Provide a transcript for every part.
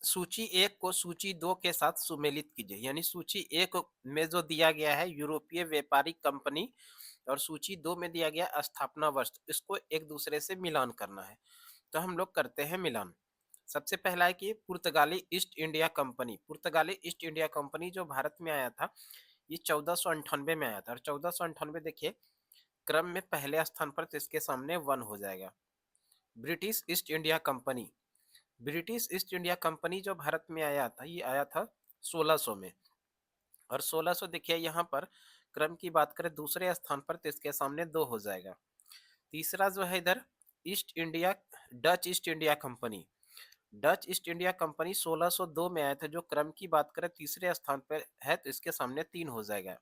सूची 1 को सूची 2 के साथ सुमेलित कीजिए। यानी सूची 1 में जो दिया गया है यूरोपीय व्यापारिक कंपनी और सूची 2 में दिया गया स्थापना वर्ष, इसको एक दूसरे से मिलान करना है। तो हम लोग करते हैं मिलान। सबसे पहला है कि पुर्तगाली ईस्ट इंडिया कंपनी। पुर्तगाली ईस्ट इंडिया कंपनी जो भारत में आया था, ये 1498 में आया था। और 1498 देखिए क्रम में पहले स्थान पर, तो इसके सामने 1 हो जाएगा। British east India company. British east India company जो भारत में आया था, ये आया था 1600 में। और 1600 देखिए यहाँ पर क्रम की बात करें दूसरे स्थान पर, तो इसके सामने 2 हो जाएगा। तीसरा जो है इधर east India, Dutch east India company. Dutch east India company 1602 में आया था, जो क्रम की बात करें तीसरे स्थान पर है, तो इसके सामने 3 हो जाएगा।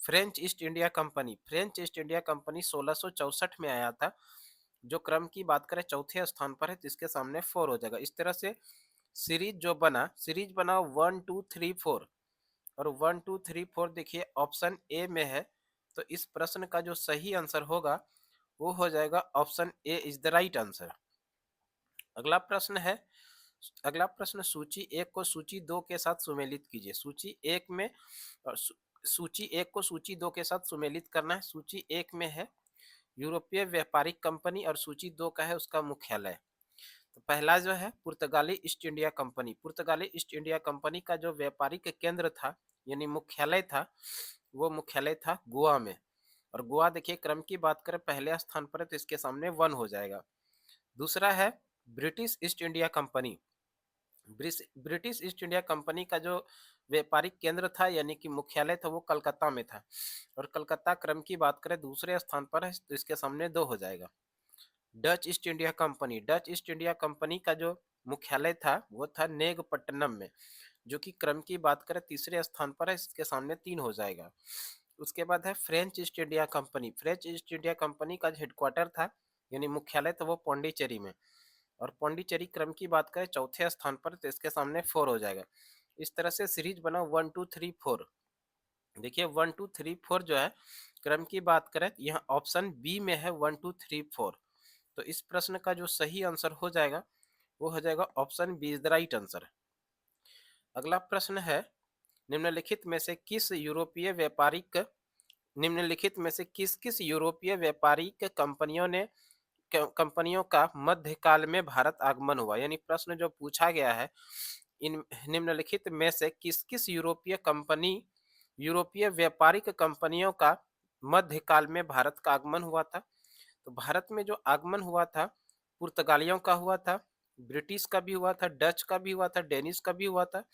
French east India company. French east India company 1664 में आया था, जो क्रम की बात करें चौथे स्थान पर है, तो इसके सामने 4 हो जाएगा। इस तरह से सीरीज बना 1 2 3 4, और 1 2 3 4 देखिए ऑप्शन ए में है। तो इस प्रश्न का जो सही आंसर होगा वो हो जाएगा option A is the right answer. अगला प्रश्न है, अगला प्रश्न सूची 1 को सूची 2 के साथ सुमेलित कीजिए। सूची 1 में और सूची 1 को सूची 2 के साथ सुमेलित करना है। सूची 1 में है यूरोपीय व्यापारिक कंपनी और सूची 2 का है उसका मुख्यालय। तो पहला जो है पुर्तगाली ईस्ट इंडिया कंपनी। पुर्तगाली ईस्ट इंडिया कंपनी का जो व्यापारिक केंद्र था यानी मुख्यालय था, वो मुख्यालय था गोवा में। और गोवा देखिए क्रम की बात करें पहले स्थान पर है, तो इसके सामने 1 हो जाएगा। दूसरा है British east India company. British east India company का जो व्यापारिक केंद्र था यानी कि मुख्यालय था, वो कलकत्ता में था। और कलकत्ता क्रम की बात करें दूसरे स्थान पर है, तो इसके सामने 2 हो जाएगा। Dutch east India company. Dutch east India company का जो मुख्यालय था वो था नेगपट्टनम में, जो कि क्रम की बात करें तीसरे स्थान पर है, इसके सामने 3 हो जाएगा। उसके बाद है French east India company. French east India company का जो हेडक्वार्टर था यानी मुख्यालय था वो पौंडीचेरी में, और पौंडीचेरी क्रम की बात करें चौथे स्थान पर, तो इसके सामने 4 हो जाएगा। इस तरह से सीरीज बना 1 2 3 4। देखिए 1 2 3 4 जो है क्रम की बात करें यहाँ ऑप्शन बी में है 1 2 3 4। तो इस प्रश्न का जो सही आंसर हो जाएगा वो हो जाएगा option B is the right answer. अगला प्रश्न है, निम्नलिखित में से किस यूरोपीय व्यापारिक निम्नलिखित में से किस किस यूरोपीय व्यापारिक कंपनियों का मध्यकाल में भारत आगमन हुआ। यानी प्रश्न जो पूछा गया है, इन निम्नलिखित में से किस किस यूरोपीय व्यापारिक कंपनियों का मध्यकाल में भारत का आगमन हुआ था। तो भारत में जो आगमन हुआ था पुर्तगालियों का हुआ था, ब्रिटिश का भी हुआ था, डच का भी हुआ था, डेनिश का भी हुआ था,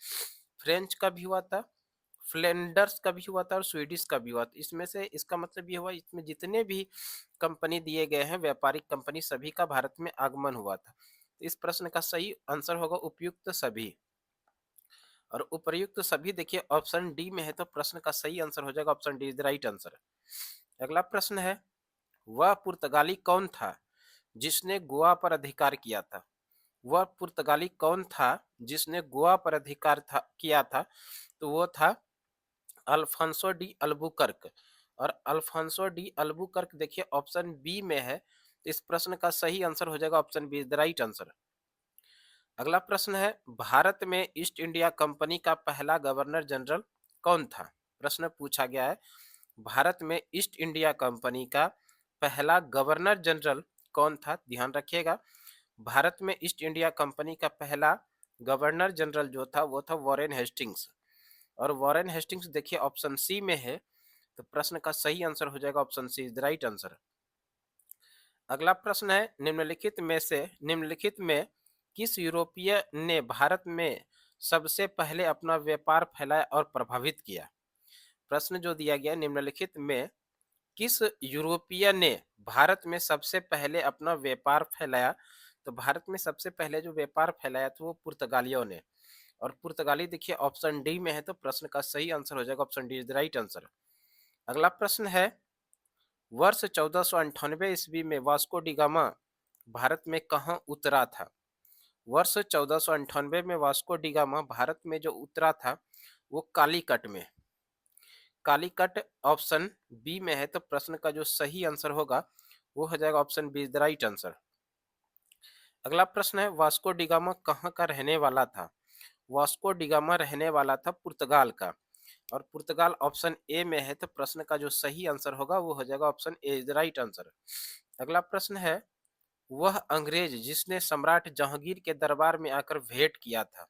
फ्रेंच का भी हुआ था, फ्लेंडर्स का भी हुआ था और स्वीडिश का भी हुआ था। इसमें से इसका मतलब ये हुआ इसमें जितने भी कंपनी दिए गए हैं व्यापारिक कंपनी, सभी का भारत में आगमन हुआ था। तो इस प्रश्न का सही आंसर होगा उपयुक्त सभी। और उपर्युक्त सभी देखिए ऑप्शन डी में है, तो प्रश्न का सही आंसर हो जाएगा option D is the right answer. अगला प्रश्न है, वह पुर्तगाली कौन था जिसने गोवा पर अधिकार किया था। वह पुर्तगाली कौन था जिसने गोवा पर अधिकार किया था। तो वो था अल्फांसो डी अल्बुकर्क। और अल्फांसो डी अल्बुकर्क देखिए ऑप्शन बी में है, तो इस प्रश्न का सही आंसर हो जाएगा option B is the right answer. अगला प्रश्न है, भारत में ईस्ट इंडिया कंपनी का पहला गवर्नर जनरल कौन था। प्रश्न पूछा गया है भारत में ईस्ट इंडिया कंपनी का पहला गवर्नर जनरल कौन था। ध्यान रखिएगा, भारत में ईस्ट इंडिया कंपनी का पहला गवर्नर जनरल जो था वो था वॉरेन हेस्टिंग्स। और वॉरेन हेस्टिंग्स देखिए ऑप्शन सी में है, तो प्रश्न का सही आंसर हो जाएगा option C is the right answer. अगला प्रश्न है, निम्नलिखित में किस यूरोपीय ने भारत में सबसे पहले अपना व्यापार फैलाया और प्रभावित किया। प्रश्न जो दिया गया निम्नलिखित में किस यूरोपीय ने भारत में सबसे पहले अपना व्यापार फैलाया। तो भारत में सबसे पहले जो व्यापार फैलाया था वो पुर्तगालियों ने, और पुर्तगाली देखिए ऑप्शन डी में है, तो प्रश्न का सही आंसर हो जाएगा option D is the right answer. अगला प्रश्न है, वर्ष 1498 ईस्वी में वास्को डी गामा भारत में कहाँ उतरा था। वर्ष 1498 में वास्को डी गामा भारत में जो उतरा था वो कालीकट में। कालीकट ऑप्शन बी में है, तो प्रश्न का जो सही आंसर होगा वो हो जाएगा option B is the right answer. अगला प्रश्न है, वास्को डी गामा कहाँ का रहने वाला था। वास्को डिगामा रहने वाला था पुर्तगाल का, और पुर्तगाल ऑप्शन ए में है, तो प्रश्न का जो सही आंसर होगा वो हो जाएगा option A is the right answer. अगला प्रश्न है, वह अंग्रेज जिसने सम्राट जहांगीर के दरबार में आकर भेंट किया था,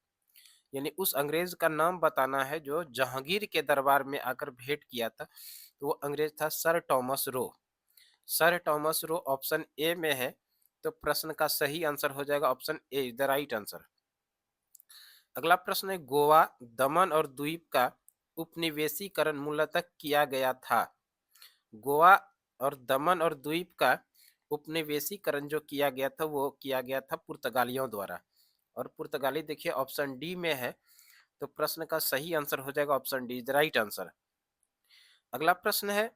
यानी उस अंग्रेज का नाम बताना है जो जहांगीर के दरबार में आकर भेंट किया था, तो वो अंग्रेज था sir Thomas Roe. Sir Thomas Roe option A में है, तो प्रश्न का सही आंसर हो जाएगा option A is the right answer. अगला प्रश्न है, गोवा, दमन और द्वीप का उपनिवेशीकरण मूलतः किया गया था। गोवा और दमन और द्वीप का उपनिवेशीकरण जो किया गया था वो किया गया था पुर्तगालियों द्वारा, और पुर्तगाली देखिए ऑप्शन डी में है, तो प्रश्न का सही आंसर हो जाएगा option D is the right answer. अगला प्रश्न है,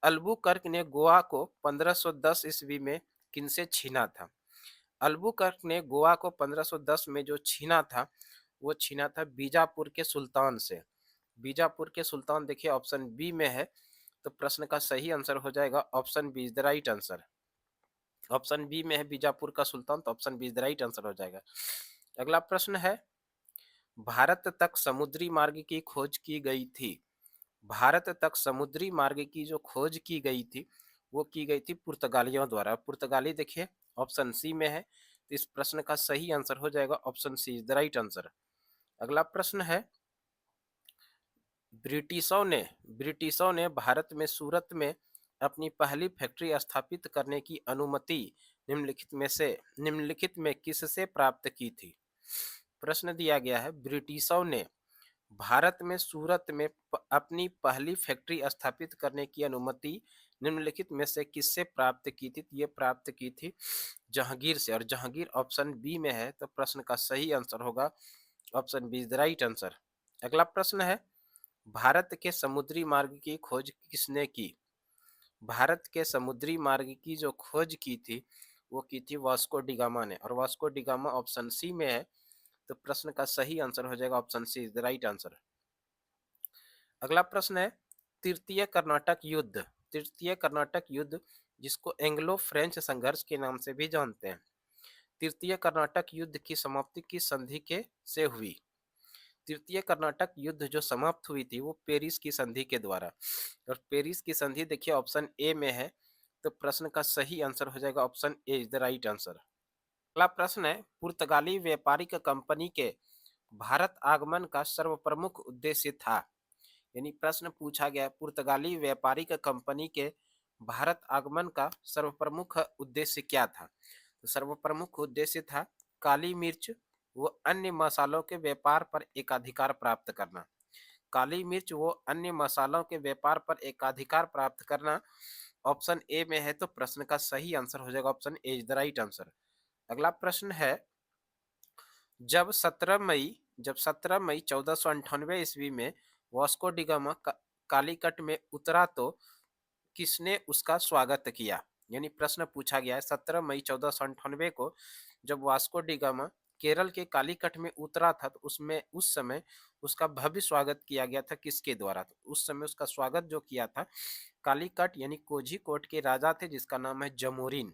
अल्बुकर्क ने गोवा को 1510 ईस्वी में किनसे छीना था। अल्बुकर्क ने गोवा को 1510 में जो छीना था वो छीना था बीजापुर के सुल्तान से। बीजापुर के सुल्तान देखिए ऑप्शन बी में है, तो प्रश्न का सही आंसर हो जाएगा option B is the right answer. Option B में है बीजापुर का सुल्तान, तो option B is the right answer हो जाएगा। अगला प्रश्न है, भारत तक समुद्री मार्ग की खोज की गई थी। भारत तक समुद्री मार्ग की जो खोज की गई थी वो की गई थी पुर्तगालियों द्वारा। पुर्तगाली देखिए ऑप्शन सी में है, तो इस प्रश्न का सही आंसर हो जाएगा option C is the right answer. अगला प्रश्न है, ब्रिटिशों ने भारत में सूरत में अपनी पहली फैक्ट्री स्थापित करने की अनुमति निम्नलिखित में किससे प्राप्त की थी। प्रश्न दिया गया है, ब्रिटिशों ने भारत में सूरत में अपनी पहली फैक्ट्री स्थापित करने की अनुमति निम्नलिखित में से किससे प्राप्त की थी। ये प्राप्त की थी जहांगीर से, और जहांगीर ऑप्शन बी में है, तो प्रश्न का सही आंसर होगा option B is the right answer. अगला प्रश्न है, भारत के समुद्री मार्ग की खोज किसने की। भारत के समुद्री मार्ग की जो खोज की थी वो की थी वास्को डिगामा ने, और वास्को डिगामा ऑप्शन सी में है, तो प्रश्न का सही आंसर हो जाएगा option C is the right answer. अगला प्रश्न है, तृतीय कर्नाटक युद्ध, तृतीय कर्नाटक युद्ध जिसको एंग्लो फ्रेंच संघर्ष के नाम से भी जानते हैं, तृतीय कर्नाटक युद्ध की समाप्ति की संधि के से हुई। तृतीय कर्नाटक युद्ध जो समाप्त हुई थी वो पेरिस की संधि के द्वारा, और पेरिस की संधि देखिए ऑप्शन ए में है, तो प्रश्न का सही आंसर हो जाएगा option A is the right answer. अगला प्रश्न है, पुर्तगाली व्यापारिक कंपनी के भारत आगमन का सर्वप्रमुख उद्देश्य था। यानी प्रश्न पूछा गया, पुर्तगाली व्यापारिक कंपनी के भारत आगमन का सर्वप्रमुख उद्देश्य क्या था। तो सर्वप्रमुख उद्देश्य था काली मिर्च व अन्य मसालों के व्यापार पर एकाधिकार प्राप्त करना। काली मिर्च वो अन्य मसालों के व्यापार पर एकाधिकार प्राप्त करना ऑप्शन ए में है, तो प्रश्न का सही आंसर हो जाएगा option A is the right answer. अगला प्रश्न है, जब 17 मई जब 17 मई 1498 ईस्वी में वास्को डिगामा कालीकट में उतरा तो किसने उसका स्वागत किया। यानी प्रश्न पूछा गया है 17 मई 1498 को जब वास्को डिगामा केरल के कालीकट में उतरा था, तो उसमें उस समय उसका भव्य स्वागत किया गया था किसके द्वारा। तो उस समय उसका स्वागत जो किया था कालीकट यानी कोझिकोड के राजा थे जिसका नाम है जमोरिन।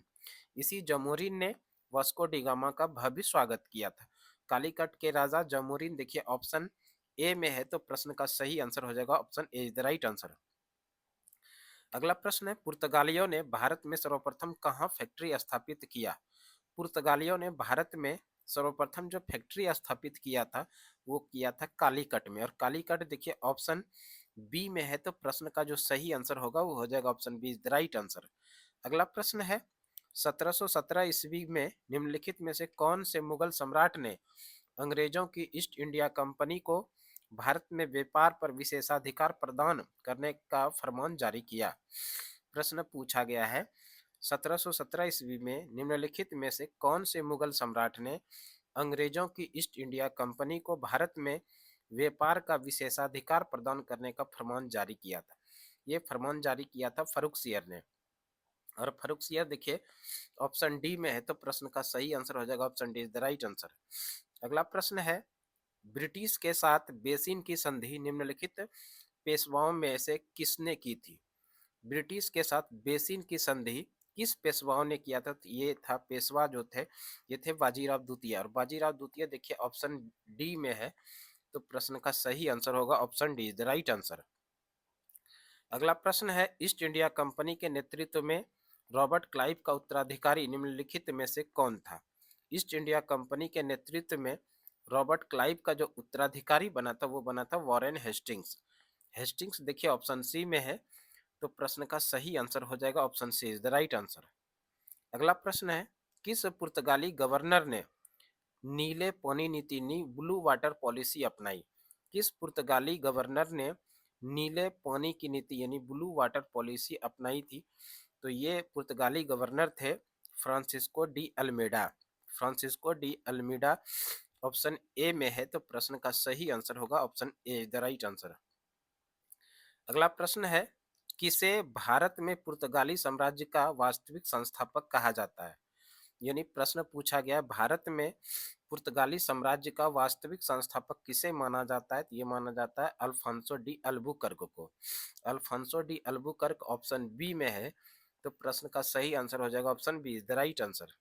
इसी जमोरिन ने वास्को डिगामा का भव्य स्वागत किया था। कालीकट के राजा जमोरिन देखिए ऑप्शन ए में है, तो प्रश्न का सही आंसर हो जाएगा option A is the right answer. अगला प्रश्न है, पुर्तगालियों ने भारत में सर्वप्रथम कहाँ फैक्ट्री स्थापित किया। पुर्तगालियों ने भारत में सर्वप्रथम जो फैक्ट्री स्थापित किया था वो किया था कालीकट में, और कालीकट देखिए ऑप्शन बी में है, तो प्रश्न का जो सही आंसर होगा वो हो जाएगा option B is the right answer. अगला प्रश्न है, 1717 ईस्वी में निम्नलिखित में से कौन से मुगल सम्राट ने अंग्रेजों की ईस्ट इंडिया कंपनी को भारत में व्यापार पर विशेषाधिकार प्रदान करने का फरमान जारी किया। प्रश्न पूछा गया है, 1717 ईस्वी में निम्नलिखित में से कौन से मुगल सम्राट ने अंग्रेजों की ईस्ट इंडिया कंपनी को भारत में व्यापार का विशेषाधिकार प्रदान करने का फरमान जारी किया था। ये फरमान जारी किया था फर्रुखसियर ने, और फर्रुखसियर देखिए ऑप्शन डी में है, तो प्रश्न का सही आंसर हो जाएगा option D is the right answer. अगला प्रश्न है, ब्रिटिश के साथ बेसिन की संधि निम्नलिखित पेशवाओं में से किसने की थी। ब्रिटिश के साथ बेसिन की संधि किस पेशवाओं ने किया था? तो ये था पेशवा जो थे, ये थे बाजीराव द्वितीय, और बाजीराव द्वितीय देखिए ऑप्शन डी में है, तो प्रश्न का सही आंसर होगा option D is the right answer. अगला प्रश्न है, ईस्ट इंडिया कंपनी के नेतृत्व में रॉबर्ट क्लाइव का उत्तराधिकारी निम्नलिखित में से कौन था? ईस्ट इंडिया कंपनी के नेतृत्व में रॉबर्ट क्लाइव का जो उत्तराधिकारी बना था वो बना था वॉरेन हेस्टिंग्स। हेस्टिंग्स देखिए ऑप्शन सी में है, तो प्रश्न का सही आंसर हो जाएगा option C is the right answer. अगला प्रश्न है, किस पुर्तगाली गवर्नर ने नीले पानी नीति नी ब्लू वाटर पॉलिसी अपनाई? किस पुर्तगाली गवर्नर ने नीले पानी की नीति यानी ब्लू वाटर पॉलिसी अपनाई थी? तो ये पुर्तगाली गवर्नर थे Francisco de Almeida. Francisco de Almeida option A में है, तो प्रश्न का सही आंसर होगा option A the right answer. अगला प्रश्न है, किसे भारत में पुर्तगाली साम्राज्य का वास्तविक संस्थापक कहा जाता है? यानी प्रश्न पूछा गया भारत में पुर्तगाली साम्राज्य का वास्तविक संस्थापक किसे माना जाता है? तो ये माना जाता है अल्फांसो डी अल्बुकर्क को। Alfonso de Albuquerque option B में है, तो प्रश्न का सही आंसर हो जाएगा option B is the right answer.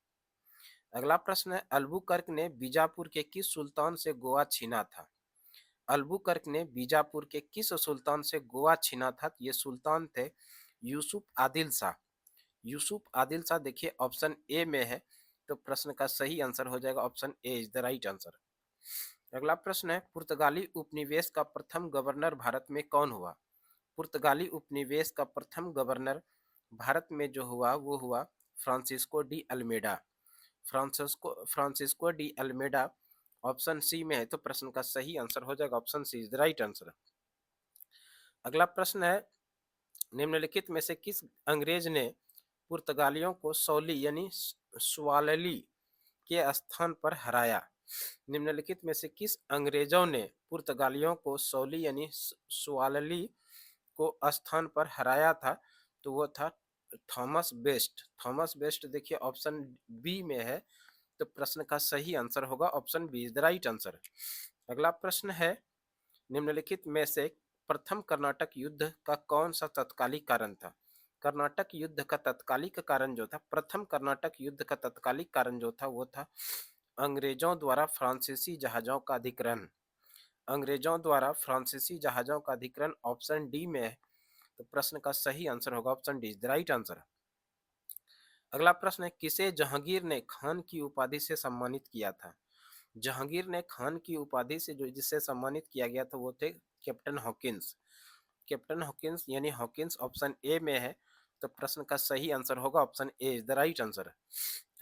अगला प्रश्न है, अल्बुकर्क ने बीजापुर के किस सुल्तान से गोवा छीना था? अल्बुकर्क ने बीजापुर के किस सुल्तान से गोवा छीना था? ये सुल्तान थे यूसुफ आदिल शाह। यूसुफ आदिल शाह देखिए ऑप्शन ए में है, तो प्रश्न का सही आंसर हो जाएगा option A is the right answer. अगला प्रश्न है, पुर्तगाली उपनिवेश का प्रथम गवर्नर भारत में कौन हुआ? पुर्तगाली उपनिवेश का प्रथम गवर्नर भारत में जो हुआ वो हुआ Francisco de Almeida. Francisco de Almeida option C में है, तो प्रश्न का सही आंसर हो जाएगा option C is the right answer. अगला प्रश्न है, निम्नलिखित में से किस अंग्रेज ने पुर्तगालियों को सौली यानी स्वालली के स्थान पर हराया? निम्नलिखित में से किस अंग्रेजों ने पुर्तगालियों को सौली यानी स्वालली को स्थान पर हराया था? तो वो था थॉमस बेस्ट। थॉमस बेस्ट देखिए ऑप्शन बी में है, तो प्रश्न का सही आंसर होगा option B is the right answer. अगला प्रश्न है, निम्नलिखित में से प्रथम कर्नाटक युद्ध का कौन सा तत्कालिक कारण था? कर्नाटक युद्ध का तत्कालिक कारण जो था, प्रथम कर्नाटक युद्ध का तत्कालिक कारण जो था वो था अंग्रेजों द्वारा फ्रांसीसी जहाजों का अधिग्रहण। अंग्रेजों द्वारा फ्रांसीसी जहाजों का अधिग्रहण ऑप्शन डी में है, तो प्रश्न का सही आंसर होगा option D is the right answer. अगला प्रश्न है, किसे जहांगीर ने खान की उपाधि से सम्मानित किया था? जहांगीर ने खान की उपाधि से जो जिससे सम्मानित किया गया था वो थे कैप्टन हॉकिंस। कैप्टन हॉकिंस यानी हॉकिंस ऑप्शन ए में है, तो प्रश्न का सही आंसर होगा option A is the right answer.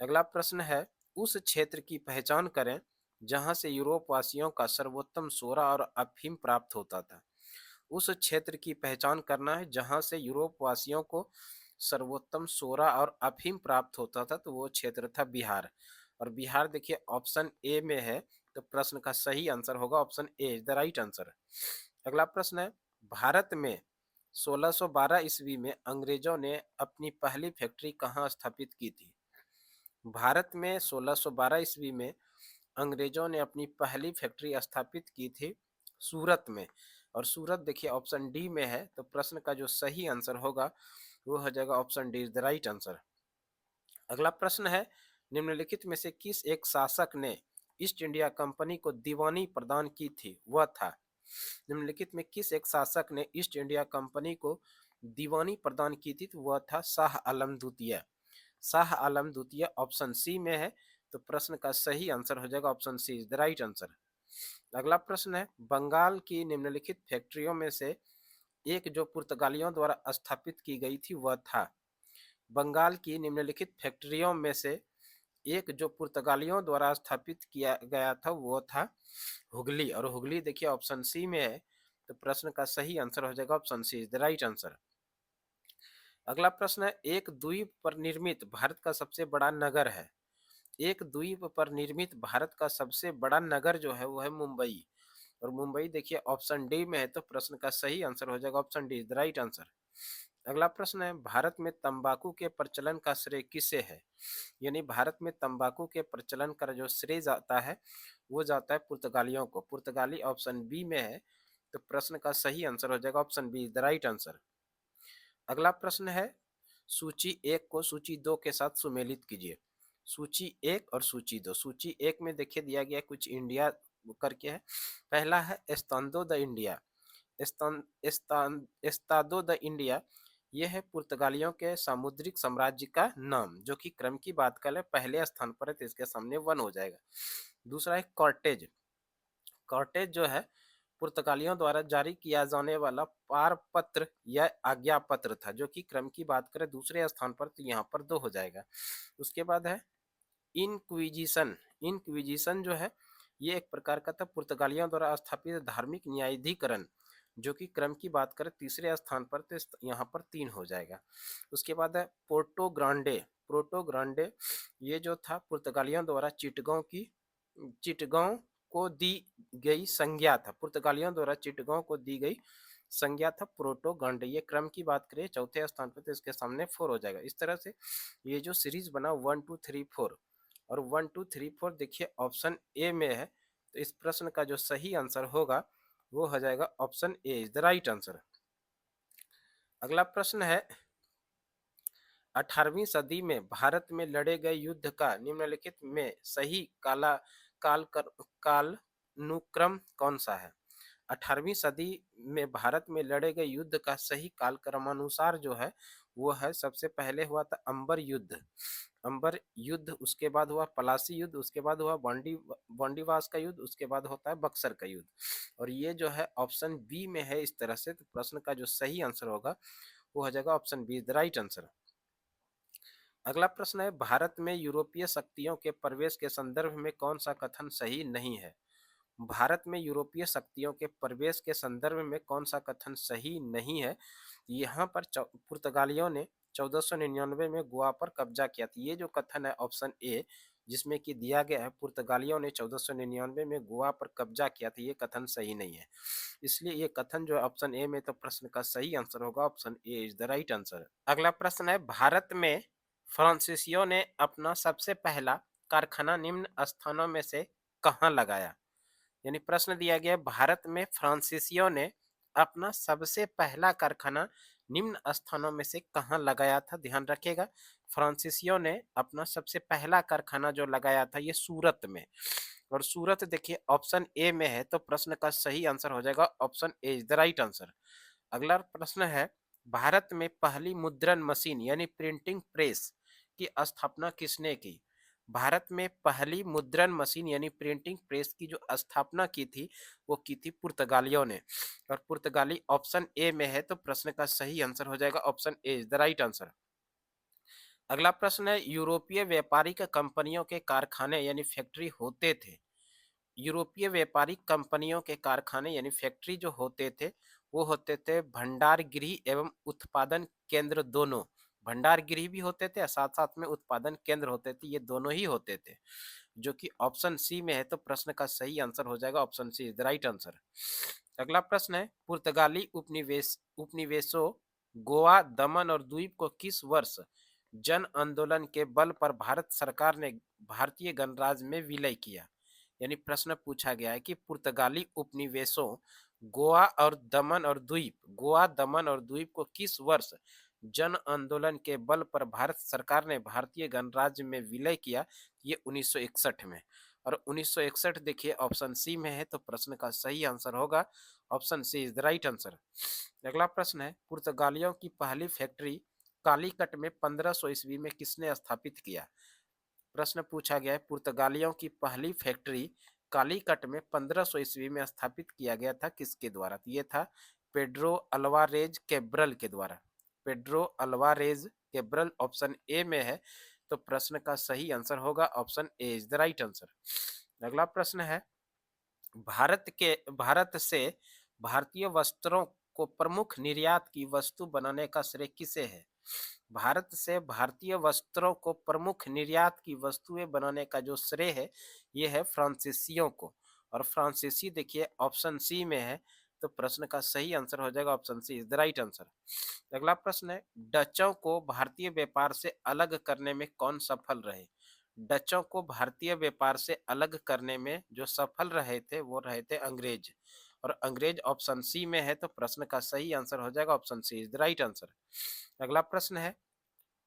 अगला प्रश्न है, उस क्षेत्र की पहचान करें जहां से यूरोप वासियों का सर्वोत्तम सोरा और अफीम प्राप्त होता था। उस क्षेत्र की पहचान करना है जहां से यूरोप वासियों को सर्वोत्तम सोरा और अफीम प्राप्त होता था, तो वो क्षेत्र था बिहार। और बिहार देखिए ऑप्शन ए में है, तो प्रश्न का सही आंसर होगा option A is the right answer. अगला प्रश्न है, भारत में 1612 ईस्वी में अंग्रेजों ने अपनी पहली फैक्ट्री कहाँ स्थापित की थी? भारत में 1612 ईस्वी में अंग्रेजों ने अपनी पहली फैक्ट्री स्थापित की थी सूरत में। और सूरत देखिए ऑप्शन डी में है, तो प्रश्न का जो सही आंसर होगा वो हो जाएगा option D is the right answer. अगला प्रश्न है, निम्नलिखित में से किस एक शासक ने ईस्ट इंडिया कंपनी को दीवानी प्रदान की थी? वह था, निम्नलिखित में किस एक शासक ने ईस्ट इंडिया कंपनी को दीवानी प्रदान की थी? तो वह था शाह आलम द्वितीय। शाह आलम द्वितीय ऑप्शन सी में है, तो प्रश्न का सही आंसर हो जाएगा option C is the right answer. अगला प्रश्न है, बंगाल की निम्नलिखित फैक्ट्रियों में से एक जो पुर्तगालियों द्वारा स्थापित की गई थी वह था। बंगाल की निम्नलिखित फैक्ट्रियों में से एक जो पुर्तगालियों द्वारा स्थापित किया गया था वो था हुगली। और हुगली देखिए ऑप्शन सी में है, तो प्रश्न का सही आंसर हो जाएगा option C is the right answer. अगला प्रश्न है, एक द्वीप पर निर्मित भारत का सबसे बड़ा नगर है। एक द्वीप पर निर्मित भारत का सबसे बड़ा नगर जो है वो है मुंबई। और मुंबई देखिए ऑप्शन डी में है, तो प्रश्न का सही आंसर हो जाएगा option D is the right answer. अगला प्रश्न है, भारत में तंबाकू के प्रचलन का श्रेय किसे है? यानी भारत में तंबाकू के प्रचलन का जो श्रेय जाता है वो जाता है पुर्तगालियों को। पुर्तगाली ऑप्शन बी में है, तो प्रश्न का सही आंसर हो जाएगा option B is the right answer. अगला प्रश्न है, सूची 1 को सूची 2 के साथ सुमेलित कीजिए। सूची 1 और सूची 2। सूची 1 में देखिए दिया गया है कुछ इंडिया करके है। पहला है Estado the India. एस्तान एस्तान Estado the India, ये है पुर्तगालियों के सामुद्रिक साम्राज्य का नाम, जो कि क्रम की बात करें पहले स्थान पर है तो इसके सामने 1 हो जाएगा। दूसरा है कॉर्टेज। कॉर्टेज जो है पुर्तगालियों द्वारा जारी किया जाने वाला पारपत्र या आज्ञा पत्र था, जो कि क्रम की बात करें दूसरे स्थान पर तो यहाँ पर 2 हो जाएगा। उसके बाद है इनक्विजिशन। इनक्विजिशन जो है ये एक प्रकार का था पुर्तगालियों द्वारा स्थापित धार्मिक न्यायाधिकरण, जो कि क्रम की बात करें तीसरे स्थान पर तो यहाँ पर 3 हो जाएगा। उसके बाद है पोर्टो ग्रांडे। पोर्टो ग्रांडे ये जो था पुर्तगालियों द्वारा चिटगांव को दी गई संज्ञा था। पुर्तगालियों द्वारा चिटगांव को दी गई संज्ञा था प्रोटो ग्रांडे। ये क्रम की बात करें चौथे स्थान पर तो इसके सामने 4 हो जाएगा। इस तरह से ये जो सीरीज बना 1 2 3 4 और 1 2 3 4 देखिए ऑप्शन ए में है, तो इस प्रश्न का जो सही आंसर होगा वो हो जाएगा option A is the right answer. अगला प्रश्न है 18वीं सदी में भारत में लड़े गए युद्ध का निम्नलिखित में सही कालानुक्रम कौन सा है? 18वीं सदी में भारत में लड़े गए युद्ध का सही कालक्रमानुसार जो है वो है, सबसे पहले हुआ था अंबर युद्ध। अंबर युद्ध, उसके बाद हुआ पलासी युद्ध, उसके बाद हुआ बॉन्डीवास का युद्ध, उसके बाद होता है बक्सर का युद्ध। और ये जो है ऑप्शन बी में है। इस तरह से तो प्रश्न का जो सही आंसर होगा वो हो जाएगा option be the right answer. अगला प्रश्न है भारत में यूरोपीय शक्तियों के प्रवेश के संदर्भ में कौन सा कथन सही नहीं है? भारत में यूरोपीय शक्तियों के प्रवेश के संदर्भ में कौन सा कथन सही नहीं है? यहाँ पर पुर्तगालियों ने 1499 में गोवा पर कब्जा किया था। ये जो कथन है ऑप्शन ए, जिसमें कि दिया गया है पुर्तगालियों ने 1499 में गोवा पर कब्जा किया था, ये कथन सही नहीं है। इसलिए ये कथन जो है ऑप्शन ए में, तो प्रश्न का सही आंसर होगा option A is the right answer. अगला प्रश्न है भारत में फ्रांसीसियों ने अपना सबसे पहला कारखाना निम्न स्थानों में से कहाँ लगाया? यानी प्रश्न दिया गया भारत में फ्रांसीसियों ने अपना सबसे पहला कारखाना निम्न स्थानों में से कहाँ लगाया था? ध्यान रखिएगा, फ्रांसीसियों ने अपना सबसे पहला कारखाना जो लगाया था ये सूरत में, और सूरत देखिए ऑप्शन ए में है, तो प्रश्न का सही आंसर हो जाएगा option A is the right answer. अगला प्रश्न है भारत में पहली मुद्रण मशीन यानी प्रिंटिंग प्रेस की स्थापना किसने की? भारत में पहली मुद्रण मशीन यानी प्रिंटिंग प्रेस की जो स्थापना की थी वो की थी पुर्तगालियों ने, और पुर्तगाली ऑप्शन ए में है, तो प्रश्न का सही आंसर हो जाएगा option A is the right answer. अगला प्रश्न है यूरोपीय व्यापारिक कंपनियों के कारखाने यानी फैक्ट्री होते थे। यूरोपीय व्यापारिक कंपनियों के कारखाने यानी फैक्ट्री जो होते थे वो होते थे भंडार गृह एवं उत्पादन केंद्र दोनों। भंडार गृह भी होते थे, साथ साथ में उत्पादन केंद्र होते थे, ये दोनों ही होते थे, जो कि ऑप्शन सी में है, तो प्रश्न का सही आंसर हो जाएगा option C is the right answer. अगला प्रश्न है पुर्तगाली उपनिवेशों गोवा दमन और द्वीप को किस वर्ष जन आंदोलन के बल पर भारत सरकार ने भारतीय गणराज्य में विलय किया? यानी प्रश्न पूछा गया है कि पुर्तगाली उपनिवेशों गोवा दमन और द्वीप को किस वर्ष जन आंदोलन के बल पर भारत सरकार ने भारतीय गणराज्य में विलय किया? ये 1961 में, और 1961 देखिए ऑप्शन सी में है, तो प्रश्न का सही आंसर होगा option C is the right answer. अगला प्रश्न है पुर्तगालियों की पहली फैक्ट्री कालीकट में 1500 ईस्वी में किसने स्थापित किया? प्रश्न पूछा गया है पुर्तगालियों की पहली फैक्ट्री कालीकट में 1500 ईस्वी में स्थापित किया गया था किसके द्वारा? तो ये था पेड्रो अल्वारेज कैब्रल के द्वारा। Pedro Alvarez Cabral option A में है, तो प्रश्न का सही आंसर होगा option A is the right answer. अगला प्रश्न है भारत से भारतीय वस्त्रों को प्रमुख निर्यात की वस्तु बनाने का श्रेय किसे है? भारत से भारतीय वस्त्रों को प्रमुख निर्यात की वस्तुएं बनाने का जो श्रेय है ये है फ्रांसीसियों को, और फ्रांसीसी देखिए ऑप्शन सी में है, तो प्रश्न का सही आंसर हो जाएगा option C is the right answer. अगला प्रश्न है डचों को भारतीय व्यापार से अलग करने में कौन सफल रहे? डचों को भारतीय व्यापार से अलग करने में जो सफल रहे थे वो रहे थे अंग्रेज, और अंग्रेज ऑप्शन सी में है, तो प्रश्न का सही आंसर हो जाएगा option C is the right answer. अगला प्रश्न है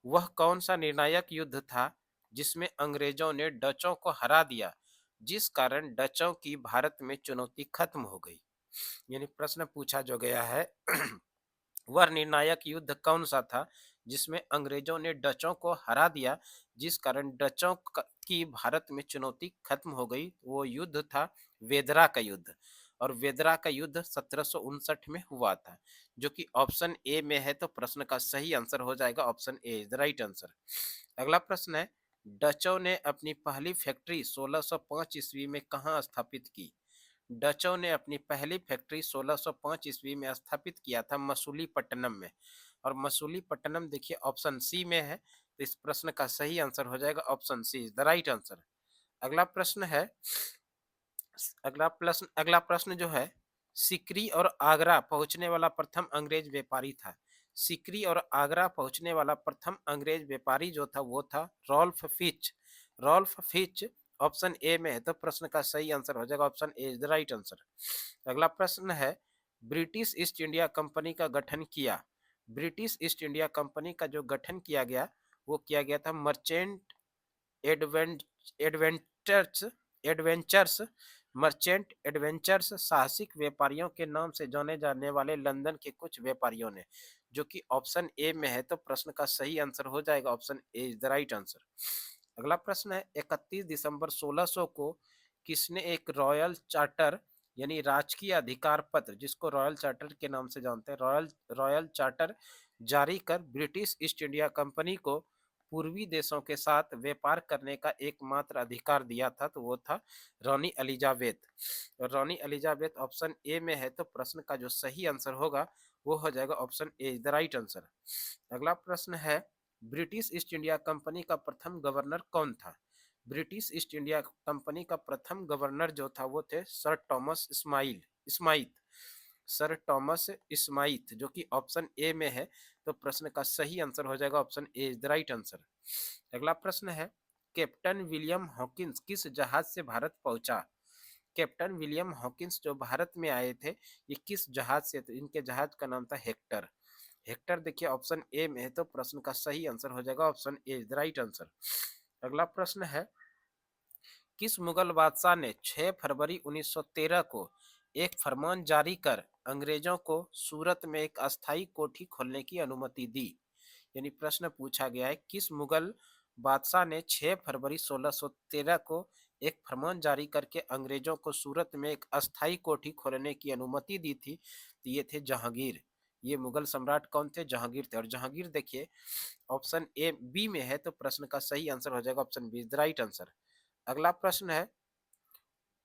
वह कौन सा निर्णायक युद्ध था जिसमें अंग्रेजों ने डचों को हरा दिया, जिस कारण डचों की भारत में चुनौती खत्म हो गई? यानी प्रश्न पूछा जो गया है वह निर्णायक युद्ध कौन सा था जिसमें अंग्रेजों ने डचों को हरा दिया, जिस कारण डचों की भारत में चुनौती खत्म हो गई? वो युद्ध था वेदरा का युद्ध। और वेदरा का युद्ध 1759 में हुआ था, जो कि ऑप्शन ए में है, तो प्रश्न का सही आंसर हो जाएगा option A is the right answer. अगला प्रश्न है, डचों ने अपनी पहली फैक्ट्री 1605 ईस्वी में कहाँ स्थापित की? डचों ने अपनी पहली फैक्ट्री 1605 ईस्वी में स्थापित किया था मसूलीपट्टनम में। और मसूलीपट्टनम देखिए ऑप्शन सी में है, तो इस प्रश्न का सही आंसर हो जाएगा option C is the right answer. अगला प्रश्न है, अगला प्रश्न जो है, सिकरी और आगरा पहुंचने वाला प्रथम अंग्रेज व्यापारी था। सिकरी और आगरा पहुंचने वाला प्रथम अंग्रेज व्यापारी जो था वो था Ralph Fitch. Ralph Fitch option A में है, तो प्रश्न का सही आंसर हो जाएगा option A is the right answer. अगला प्रश्न है, ब्रिटिश ईस्ट इंडिया कंपनी का गठन किया। ब्रिटिश ईस्ट इंडिया कंपनी का जो गठन किया गया वो किया गया था merchant advent adventures adventures merchant adventures साहसिक व्यापारियों के नाम से जाने जाने वाले लंदन के कुछ व्यापारियों ने, जो कि ऑप्शन ए में है, तो प्रश्न का सही आंसर हो जाएगा option A is the right answer. अगला प्रश्न है, 31 दिसंबर 1600 को किसने एक रॉयल चार्टर यानी राजकीय अधिकार पत्र, जिसको रॉयल चार्टर के नाम से जानते हैं, रॉयल रॉयल चार्टर जारी कर ब्रिटिश ईस्ट इंडिया कंपनी को पूर्वी देशों के साथ व्यापार करने का एकमात्र अधिकार दिया था? तो वो था रानी एलिजाबेथ। और रानी एलिजाबेथ ऑप्शन ए में है, तो प्रश्न का जो सही आंसर होगा वो हो जाएगा option A is the right answer. अगला प्रश्न है, ब्रिटिश ईस्ट इंडिया कंपनी का प्रथम गवर्नर कौन था? ब्रिटिश ईस्ट इंडिया कंपनी का प्रथम गवर्नर जो था वो थे sir Thomas Smythe. Sir Thomas Smythe, जो कि ऑप्शन ए में है, तो प्रश्न का सही आंसर हो जाएगा option A is the right answer. अगला प्रश्न है, कैप्टन विलियम हॉकिंस किस जहाज से भारत पहुंचा? कैप्टन विलियम हॉकिंस जो भारत में आए थे, ये किस जहाज से थे? इनके जहाज का नाम था हेक्टर। हेक्टर देखिए ऑप्शन ए में है, तो प्रश्न का सही आंसर हो जाएगा option A is the right answer. अगला प्रश्न है, किस मुगल बादशाह ने 6 फरवरी 1913 को एक फरमान जारी कर अंग्रेजों को सूरत में एक अस्थायी कोठी खोलने की अनुमति दी? यानी प्रश्न पूछा गया है, किस मुगल बादशाह ने 6 फरवरी 1613 को एक फरमान जारी करके अंग्रेजों को सूरत में एक अस्थायी कोठी खोलने की अनुमति दी थी? तो ये थे जहांगीर। ये मुगल सम्राट कौन थे? जहांगीर थे। और जहांगीर देखिए ऑप्शन ए बी में है, तो प्रश्न का सही आंसर हो जाएगा option B is the right answer. अगला प्रश्न है,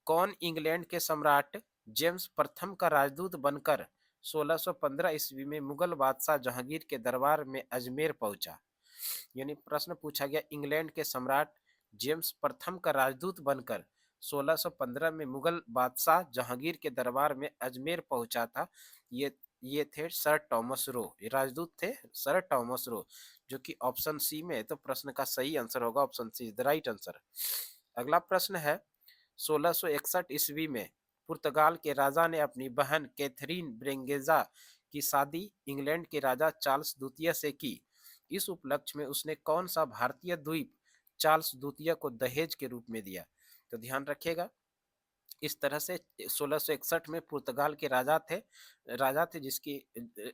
कौन इंग्लैंड के सम्राट जेम्स प्रथम का राजदूत बनकर 1615 ईस्वी में मुगल बादशाह जहांगीर के दरबार में अजमेर पहुंचा? यानी प्रश्न पूछा गया, इंग्लैंड के सम्राट जेम्स प्रथम का राजदूत बनकर 1615 में मुगल बादशाह जहांगीर के दरबार में अजमेर पहुंचा था। ये थे सर टॉमस रो। ये राजदूत थे सर टॉमस रो, जो कि ऑप्शन सी में है, तो प्रश्न का सही आंसर होगा option C is the right answer. अगला प्रश्न है, 1661 ईस्वी में पुर्तगाल के राजा ने अपनी बहन कैथरीन ब्रेंगेजा की शादी इंग्लैंड के राजा चार्ल्स द्वितीय से की। इस उपलक्ष्य में उसने कौन सा भारतीय द्वीप चार्ल्स द्वितीय को दहेज के रूप में दिया? तो ध्यान रखिएगा, इस तरह से 1661 में पुर्तगाल के राजा थे जिसकी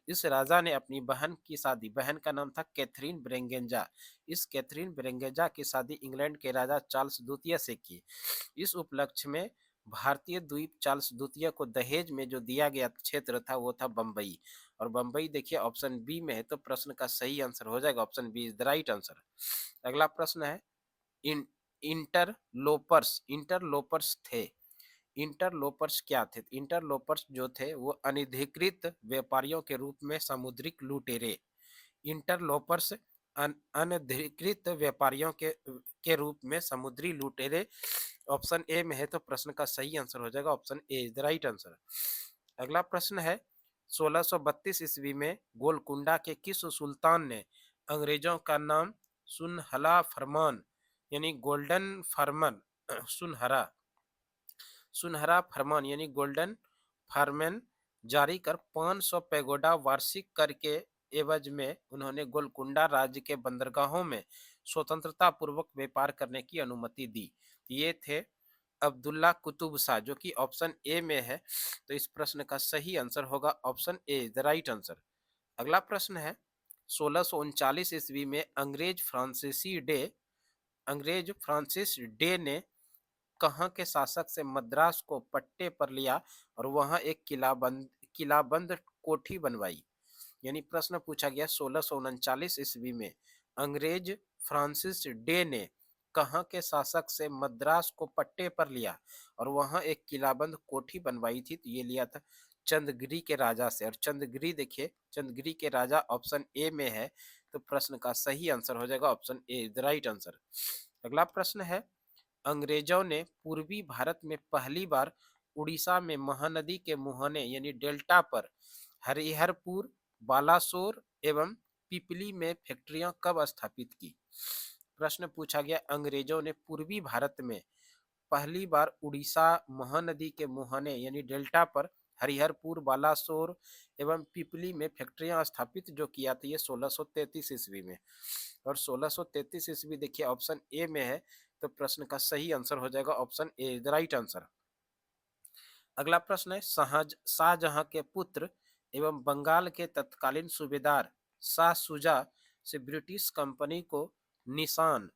इस राजा ने अपनी बहन की शादी, बहन का नाम था कैथरीन ब्रेंगेजा, इस कैथरीन ब्रेंगेजा की शादी इंग्लैंड के राजा चार्ल्स द्वितीय से की। इस उपलक्ष्य में भारतीय द्वीप चार्ल्स द्वितीय को दहेज में जो दिया गया क्षेत्र था वो था बम्बई। और बम्बई देखिए ऑप्शन बी में है, तो प्रश्न का सही आंसर हो जाएगा option B is the right answer. अगला प्रश्न है, इन इंटरलोपर्स थे। इंटरलोपर्स क्या थे? इंटरलोपर्स जो थे वो अनधिकृत व्यापारियों के रूप में समुद्रिक लुटेरे। इंटरलोपर्स अनधिकृत व्यापारियों के रूप में समुद्री लुटेरे, ऑप्शन ए में है, तो प्रश्न का सही आंसर हो जाएगा option A is the right answer. अगला प्रश्न है, 1632 ईस्वी में गोलकुंडा के किस सुल्तान ने अंग्रेजों का नाम सुनहला फरमान यानी गोल्डन फरमान सुनहरा सुनहरा फरमान यानी गोल्डन फरमान जारी कर 500 पैगोडा वार्षिक कर के एवज में उन्होंने गोलकुंडा राज्य के बंदरगाहों में स्वतंत्रता पूर्वक व्यापार करने की अनुमति दी। ये थे अब्दुल्ला कुतुब शाह, जो कि ऑप्शन ए में है। तो इस प्रश्न का सही आंसर होगा option A, the right answer. अगला प्रश्न है, 1639 ईस्वी में अंग्रेज फ्रांसिस डे ने कहाँ के शासक से मद्रास को पट्टे पर लिया और वहां एक किलाबंद कोठी बनवाई? यानी प्रश्न पूछा गया 1639 ईस्वी में अंग्रेज फ्रांसिस डे ने कहाँ के शासक से मद्रास को पट्टे पर लिया और वहां एक किलाबंद कोठी बनवाई थी? तो ये लिया था चंद्रगिरी के राजा से। और चंद्रगिरी देखिए, चंद्रगिरी के राजा ऑप्शन ए में है। तो प्रश्न का सही आंसर हो जाएगा option A, the right answer. अगला प्रश्न है, अंग्रेजों ने पूर्वी भारत में पहली बार उड़ीसा में महानदी के मुहाने यानी डेल्टा पर हरिहरपुर, बालासोर एवं पिपली में फैक्ट्रियां कब स्थापित की? प्रश्न पूछा गया, अंग्रेजों ने पूर्वी भारत में पहली बार उड़ीसा महानदी के मुहाने यानी डेल्टा पर हरिहरपुर, बालासोर एवं पिपली में फैक्ट्रियां स्थापित जो किया था ये 1633 ईस्वी में। और 1633 ईस्वी देखिए ऑप्शन ए में है। तो प्रश्न का सही आंसर हो जाएगा option A, the right answer. अगला प्रश्न है, शाहजहां के पुत्र एवं बंगाल के तत्कालीन सूबेदार शाह सुजा से ब्रिटिश कंपनी को निशान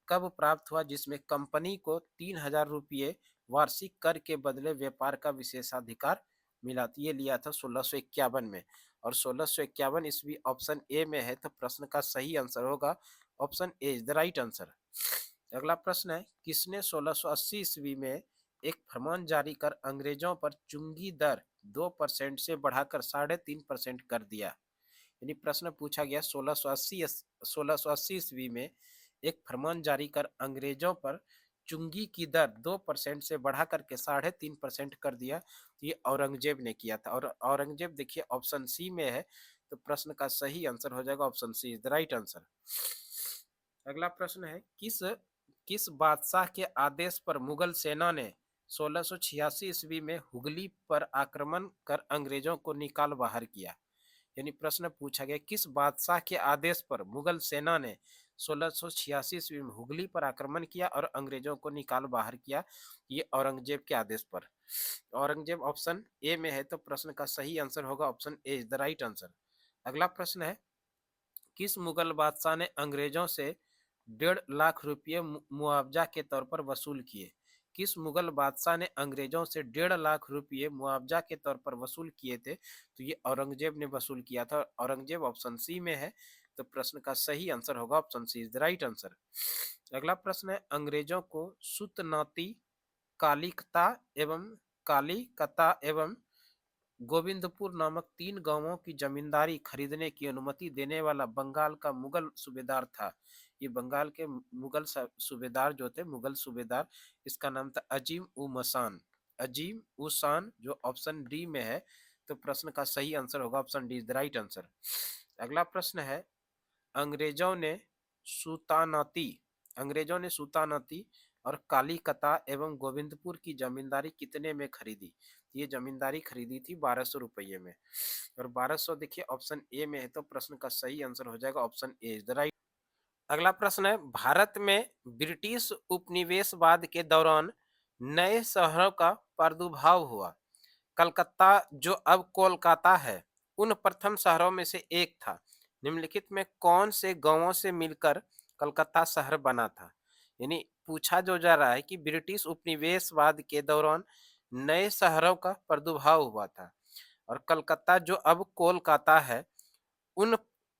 कब प्राप्त हुआ, जिसमें कंपनी को 3000 रुपये वार्षिक कर के बदले व्यापार का विशेषाधिकार मिला? ये लिया था 1651 में। और 1651 ईस्वी ऑप्शन ए में है। तो प्रश्न का सही आंसर होगा option A is the right answer. अगला प्रश्न है, किसने 1680 ईस्वी में एक फरमान जारी कर अंग्रेजों पर चुंगी दर 2% से बढ़ाकर 3.5% कर दिया? यानी प्रश्न पूछा गया 1680 ईस्वी में एक फरमान जारी कर अंग्रेजों पर चुंगी की दर 2% से बढ़ा करके 3.5% कर दिया। तो ये औरंगजेब ने किया था। और औरंगजेब देखिए ऑप्शन सी में है। तो प्रश्न का सही आंसर हो जाएगा option C is the right answer. अगला प्रश्न है, किस किस बादशाह के आदेश पर मुगल सेना ने 1686 ईस्वी में हुगली पर आक्रमण कर अंग्रेजों को निकाल बाहर किया? यानी प्रश्न पूछा गया, किस बादशाह के आदेश पर मुगल सेना ने 1686 ईस्वी में हुगली पर आक्रमण किया और अंग्रेजों को निकाल बाहर किया? ये औरंगजेब के आदेश पर। औरंगजेब ऑप्शन ए में है। तो प्रश्न का सही आंसर होगा option A is the right answer. अगला प्रश्न है, किस मुगल बादशाह ने अंग्रेजों से 1.5 लाख रुपये मुआवजा के तौर पर वसूल किए? किस मुगल बादशाह ने अंग्रेजों से 1.5 लाख रुपये मुआवजा के तौर पर वसूल किए थे? तो ये औरंगजेब ने वसूल किया था। औरंगजेब ऑप्शन सी में है। तो प्रश्न का सही आंसर होगा option C is the right answer. अगला प्रश्न है, अंग्रेजों को सुतनाती, कालिकता एवं गोविंदपुर नामक 3 गांवों की जमींदारी खरीदने की अनुमति देने वाला बंगाल का मुगल सूबेदार था? ये बंगाल के सूबेदार जो थे, मुगल सूबेदार, इसका नाम था अजीम उसान, जो ऑप्शन डी में है। तो प्रश्न का सही आंसर होगा option D is the right answer. अगला प्रश्न है, अंग्रेजों ने सुल्तानाती अंग्रेजों ने सुल्तानाती और कालीकता एवं गोविंदपुर की जमींदारी कितने में खरीदी? ये जमींदारी खरीदी थी 1200 रुपये में। और 1200 देखिए ऑप्शन ए में है। तो प्रश्न का सही आंसर हो जाएगा option A is the right. अगला प्रश्न है, भारत में ब्रिटिश उपनिवेशवाद के दौरान नए शहरों का प्रादुर्भाव हुआ। कलकत्ता, जो अब कोलकाता है, उन प्रथम शहरों में से एक था। निम्नलिखित में कौन से गांवों से मिलकर कलकत्ता शहर बना था? यानी पूछा जो जा रहा है कि ब्रिटिश उपनिवेशवाद के दौरान नए शहरों का प्रादुर्भाव हुआ था और कलकत्ता, जो अब कोलकाता है, उन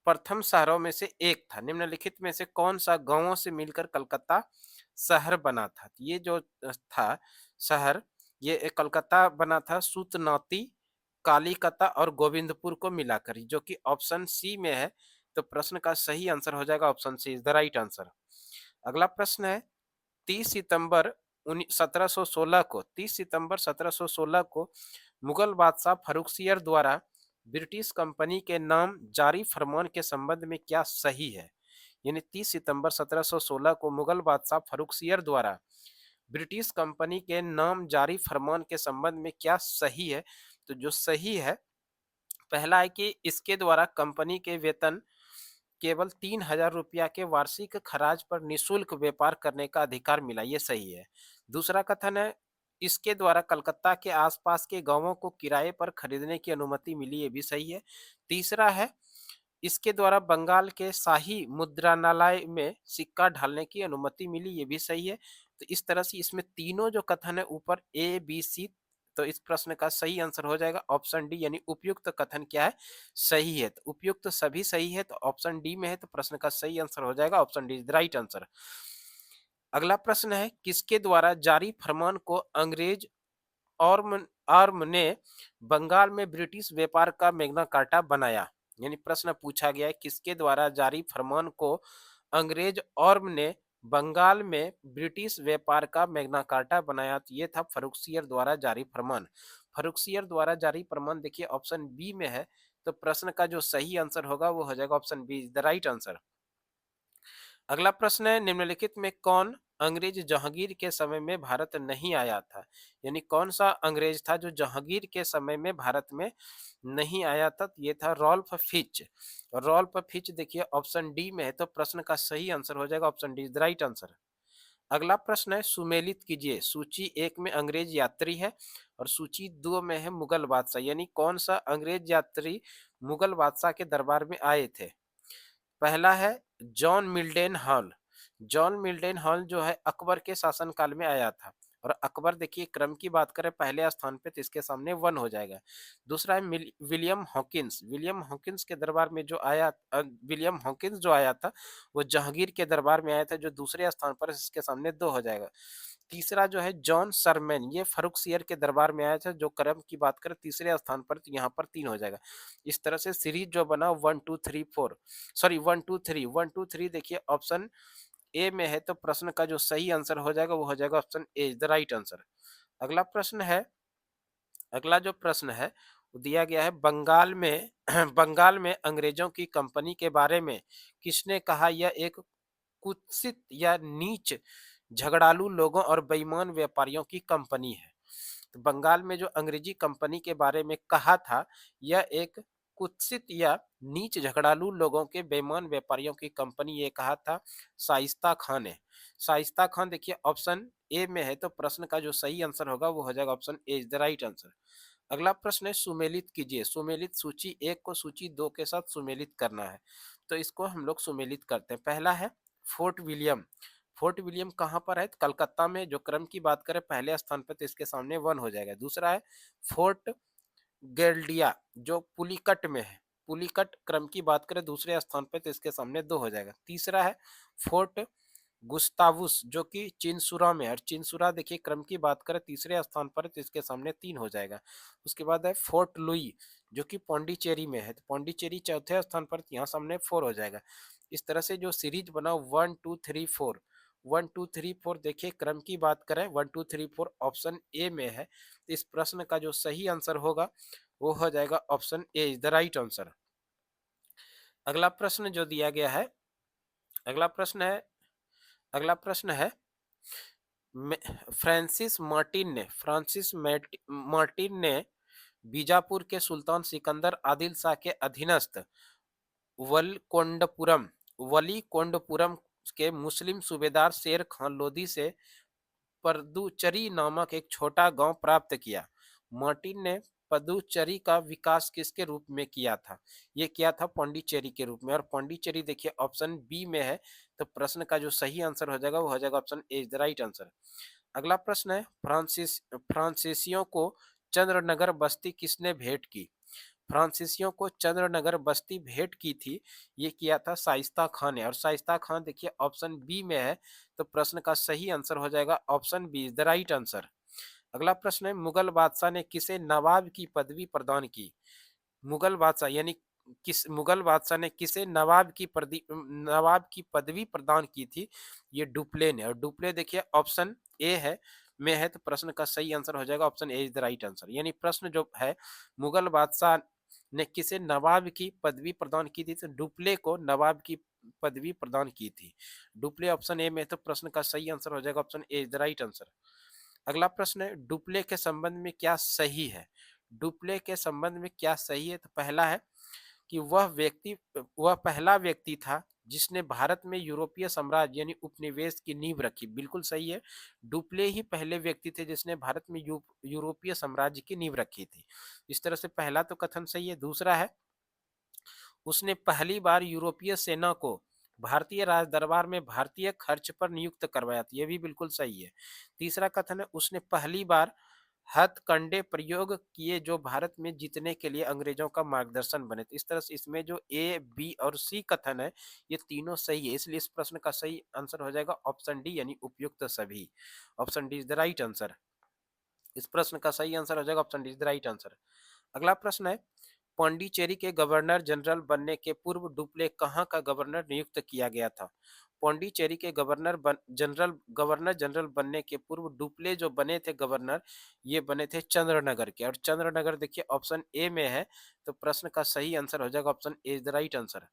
प्रथम शहरों में से एक था। निम्नलिखित में से कौन सा गांवों से मिलकर कलकत्ता शहर बना था? ये जो था शहर, ये कलकत्ता बना था सूतनाती, कालीकता और गोविंदपुर को मिलाकर, जो कि ऑप्शन सी में है। तो प्रश्न का सही आंसर हो जाएगा option C is the right answer. अगला प्रश्न है, 30 सितंबर 1716 को मुगल बादशाह फर्रुखसियर द्वारा ब्रिटिश कंपनी के नाम जारी फरमान के संबंध में क्या सही है? यानी 30 सितंबर 1716 को मुगल बादशाह फर्रुखसियर द्वारा ब्रिटिश कंपनी के नाम जारी फरमान के संबंध में क्या सही है? तो जो सही है पहला है कि इसके द्वारा कंपनी के वेतन केवल 3,000 रुपया के वार्षिक खराज पर निःशुल्क व्यापार करने का अधिकार मिला, ये सही है। दूसरा कथन है, इसके द्वारा कलकत्ता के आसपास के गांवों को किराए पर खरीदने की अनुमति मिली, ये भी सही है। तीसरा है, इसके द्वारा बंगाल के शाही मुद्रणालय में सिक्का ढालने की अनुमति मिली, ये भी सही है। तो इस तरह से इसमें तीनों जो कथन है ऊपर ए बी सी, तो इस प्रश्न का सही आंसर हो जाएगा ऑप्शन डी, यानी उपयुक्त कथन क्या है, सही है। तो उपयुक्त सभी सही है, तो ऑप्शन डी में है, तो प्रश्न का सही आंसर हो जाएगा option D is the right answer. अगला प्रश्न है, किसके द्वारा जारी फरमान को अंग्रेज आर्म ने बंगाल में ब्रिटिश व्यापार का मैग्ना कार्टा बनाया। यानी प्रश्न पूछा गया है, किसके द्वारा जारी फरमान को अंग्रेज आर्म ने बंगाल में ब्रिटिश व्यापार का मैग्ना कार्टा बनाया। तो ये था फर्रुखसियर द्वारा जारी फरमान। फर्रुखसियर द्वारा जारी फरमान देखिए ऑप्शन बी में है, तो प्रश्न का जो सही आंसर होगा वो हो जाएगा option be the right answer. अगला प्रश्न है, निम्नलिखित में कौन अंग्रेज जहांगीर के समय में भारत नहीं आया था। यानी कौन सा अंग्रेज था जो जहांगीर के समय में भारत में नहीं आया था। ये था रॉल्फ फिच। रॉल्फ फिच देखिए ऑप्शन डी में है, तो प्रश्न का सही आंसर हो जाएगा option D is the right answer. अगला प्रश्न है, सुमेलित कीजिए, सूची एक में अंग्रेज यात्री है और सूची दो में है मुगल बादशाह। यानी कौन सा अंग्रेज यात्री मुगल बादशाह के दरबार में आए थे। पहला है जॉन मिल्डेन हॉल। जॉन मिल्डेन हॉल जो है अकबर के शासनकाल में आया था, और अकबर देखिए क्रम की बात करें पहले स्थान पे, तो इसके सामने वन हो जाएगा। दूसरा है विलियम हॉकिंस। विलियम हॉकिंस के दरबार में जो आया विलियम हॉकिंस जो आया था वो जहांगीर के दरबार में आया था, जो दूसरे स्थान पर है, इसके सामने दो हो जाएगा। तीसरा जो है जॉन सरमैन, ये फर्रुखसियर के दरबार में आया था, जो क्रम की बात करें तीसरे स्थान पर, तो यहाँ पर तीन हो जाएगा। इस तरह से सीरीज जो बना 1 2 3 4, सॉरी 1 2 3 देखिए ऑप्शन ए में है, तो प्रश्न का जो सही आंसर हो जाएगा वो हो जाएगा option A is the right answer. अगला प्रश्न है, अगला जो प्रश्न है वो दिया गया है, बंगाल में बंगाल में अंग्रेजों की कंपनी के बारे में किसने कहा यह एक कुत्सित या नीच झगड़ालू लोगों और बेईमान व्यापारियों की कंपनी है। तो बंगाल में जो अंग्रेजी कंपनी के बारे में कहा था, यह एक कुत्सित या नीच झगड़ालू लोगों के बेईमान व्यापारियों की कंपनी, ये कहा था शाइस्ता खान ने। शाइस्ता खान देखिए ऑप्शन ए में है, तो प्रश्न का जो सही आंसर होगा वो हो जाएगा option A is the right answer. अगला प्रश्न है, सुमेलित कीजिए। सुमेलित, सूची एक को सूची दो के साथ सुमेलित करना है, तो इसको हम लोग सुमेलित करते हैं। पहला है फोर्ट विलियम। फोर्ट विलियम कहाँ पर है, कलकत्ता में, जो क्रम की बात करें पहले स्थान पर, तो इसके सामने वन हो जाएगा। दूसरा है फोर्ट गेल्डिया, जो पुलिकट में है। पुलिकट क्रम की बात करें दूसरे स्थान पर, तो इसके सामने दो हो जाएगा। तीसरा है फोर्ट गुस्तावुस, जो कि चिंसुरा में है, और चिंसुरा देखिए क्रम की बात करें तीसरे स्थान पर, तो इसके सामने तीन हो जाएगा। उसके बाद है फोर्ट लुई, जो कि पौंडीचेरी में है, तो पौंडीचेरी चौथे स्थान पर, यहाँ सामने फोर हो जाएगा। इस तरह से जो सीरीज बना 1 2 3 4, 1 2 3 4 देखिए क्रम की बात करें 1 2 3 4 ऑप्शन ए में है, तो इस प्रश्न का जो सही आंसर होगा वो हो जाएगा option A is the right answer. अगला प्रश्न जो दिया गया है, अगला प्रश्न है, अगला प्रश्न है, फ्रांसिस मार्टिन ने बीजापुर के सुल्तान सिकंदर आदिल शाह के अधीनस्थ वलकोंडपुरम वलीकोंडपुरम के मुस्लिम सूबेदार शेर खान लोधी से पदुचेरी नामक एक छोटा गांव प्राप्त किया। मार्टिन ने पदुचेरी का विकास किसके रूप में किया था। ये किया था पौंडीचेरी के रूप में, और पौंडीचेरी देखिए ऑप्शन बी में है, तो प्रश्न का जो सही आंसर हो जाएगा वो हो जाएगा option A is the right answer. अगला प्रश्न है, फ्रांसीसियों को चंद्रनगर बस्ती किसने भेंट की। फ्रांसीसियों को चंद्रनगर बस्ती भेंट की थी, ये किया था शाइस्ता खान ने, और शाइस्ता खान देखिए ऑप्शन बी में है, तो प्रश्न का सही आंसर हो जाएगा option B is the right answer. अगला प्रश्न है, मुगल बादशाह ने किसे नवाब की पदवी प्रदान की। मुगल बादशाह यानी किस मुगल बादशाह ने किसे नवाब की पदवी प्रदान की थी। ये डुप्ले ने, और डुप्ले देखिए ऑप्शन ए है में है, तो प्रश्न का सही आंसर हो जाएगा option A is the right answer. यानी प्रश्न जो है, मुगल बादशाह ने किसे नवाब की पदवी प्रदान की थी, तो डुप्ले को नवाब की पदवी प्रदान की थी। डुप्ले ऑप्शन ए में है, तो प्रश्न का सही आंसर हो जाएगा option A is the right answer. अगला प्रश्न है, डुप्ले के संबंध में क्या सही है। डुप्ले के संबंध में क्या सही है? तो पहला है कि वह पहला व्यक्ति था जिसने भारत में यूरोपीय साम्राज्य यानी उपनिवेश की नींव रखी। बिल्कुल सही है। डुप्ले ही पहले व्यक्ति थे जिसने भारत में यूरोपीय साम्राज्य की नींव रखी थी। इस तरह से पहला तो कथन सही है। दूसरा है, उसने पहली बार यूरोपीय सेना को भारतीय राज दरबार में भारतीय खर्च पर नियुक्त करवाया था। ये भी बिल्कुल सही है। तीसरा कथन है, उसने पहली बार हथकंडे प्रयोग किए जो भारत में जीतने के लिए अंग्रेजों का मार्गदर्शन बने थे। इस तरह से इसमें जो ए, बी और सी कथन है, ये तीनों सही है। इसलिए इस प्रश्न का सही आंसर हो जाएगा ऑप्शन डी यानी उपयुक्त सभी। Option D is the right answer. इस प्रश्न का सही आंसर हो जाएगा option D is the right answer. अगला प्रश्न है, पांडिचेरी के गवर्नर जनरल बनने के पूर्व डुप्ले कहाँ का गवर्नर नियुक्त किया गया था? पांडिचेरी के गवर्नर जनरल बनने के पूर्व डुप्ले जो बने थे गवर्नर, ये बने थे चंद्रनगर के। और चंद्रनगर देखिए ऑप्शन ए में है, तो प्रश्न का सही आंसर हो जाएगा option A is the right answer.